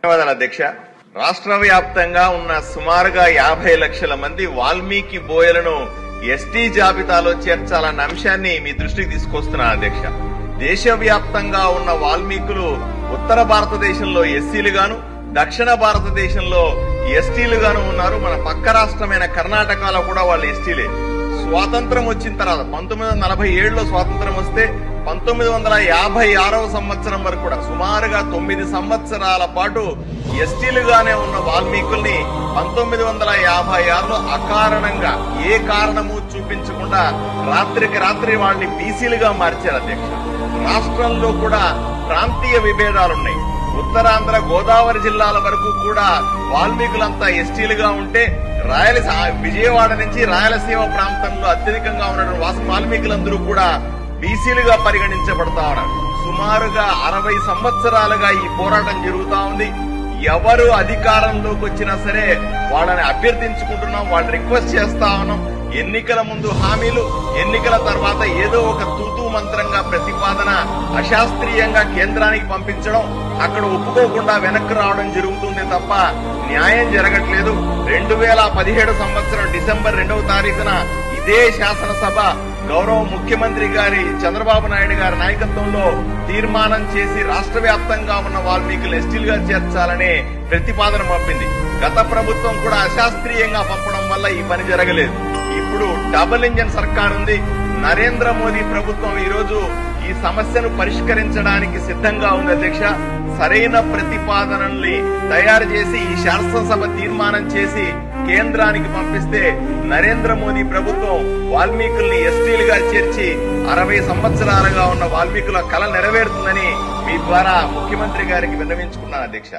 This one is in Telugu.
ధన్యవాదాలు అధ్యక్ష. రాష్ట్ర వ్యాప్తంగా ఉన్న సుమారుగా 50 లక్షల మంది వాల్మీకి బోయలను ఎస్టీ జాబితాలో చేర్చాలన్న అంశాన్ని మీ దృష్టికి తీసుకొస్తున్నాను అధ్యక్ష. దేశవ్యాప్తంగా ఉన్న వాల్మీకులు ఉత్తర భారతదేశంలో ఎస్సీలుగాను, దక్షిణ భారతదేశంలో ఎస్టీలుగాను ఉన్నారు. మన పక్క రాష్ట్రమైన కర్ణాటకలో కూడా వాళ్ళు ఎస్టీలే. స్వాతంత్రం వచ్చిన తర్వాత 1947లో స్వాతంత్రం వస్తే 1956వ సంవత్సరం వరకు కూడా సుమారుగా 9 సంవత్సరాల పాటు ఎస్టీలుగానే ఉన్న వాల్మీకుల్ని 1956లో అకారణంగా ఏ కారణము చూపించకుండా రాత్రికి రాత్రి వాళ్ళని బీసీలుగా మార్చారు అధ్యక్ష. రాష్ట్రంలో కూడా ప్రాంతీయ విభేదాలున్నాయి. ఉత్తరాంధ్ర గోదావరి జిల్లాల వరకు కూడా వాల్మీకులంతా ఎస్టీలుగా ఉంటే విజయవాడ నుంచి రాయలసీమ ప్రాంతంలో అత్యధికంగా ఉన్న వాల్మీకులందరూ కూడా బీసీలుగా పరిగణించబడతా ఉన్నారు. సుమారుగా 60 సంవత్సరాలుగా ఈ పోరాటం జరుగుతా ఉంది. ఎవరు అధికారంలోకి వచ్చినా సరే వాళ్ళని అభ్యర్థించుకుంటున్నాం, వాళ్ళని రిక్వెస్ట్ చేస్తా ఉన్నాం. ఎన్నికల ముందు హామీలు, ఎన్నికల తర్వాత ఏదో ఒక తూతూ మంత్రంగా ప్రతిపాదన అశాస్త్రీయంగా కేంద్రానికి పంపించడం, అక్కడ ఒప్పుకోకుండా వెనక్కి రావడం జరుగుతుంది తప్ప న్యాయం జరగట్లేదు. 2017 సంవత్సరం డిసెంబర్ 2వ తారీఖున ఇదే శాసనసభ గౌరవ ముఖ్యమంత్రి గారి చంద్రబాబు నాయుడు గారి నాయకత్వంలో తీర్మానం చేసి రాష్ట్ర వ్యాప్తంగా ఉన్న వాల్మీకులు ఎస్టీలుగా చేర్చాలనే ప్రతిపాదన పంపింది. గత ప్రభుత్వం కూడా అశాస్త్రీయంగా పంపడం వల్ల ఈ పని జరగలేదు. ఇప్పుడు డబుల్ ఇంజన్ సర్కార్ ఉంది. నరేంద్ర మోదీ ప్రభుత్వం ఈ రోజు ఈ సమస్యను పరిష్కరించడానికి సిద్ధంగా ఉంది అధ్యక్ష. సరైన ప్రతిపాదనల్ని తయారు చేసి ఈ శాసనసభ తీర్మానం చేసి కేంద్రానికి పంపిస్తే నరేంద్ర మోదీ ప్రభుత్వం వాల్మీకుల్ని ఎస్టీలుగా చేర్చి 60 సంవత్సరాలుగా ఉన్న వాల్మీకుల కల నెరవేరుతుందని మీ ద్వారా ముఖ్యమంత్రి గారికి విన్నవించుకున్నాను అధ్యక్ష.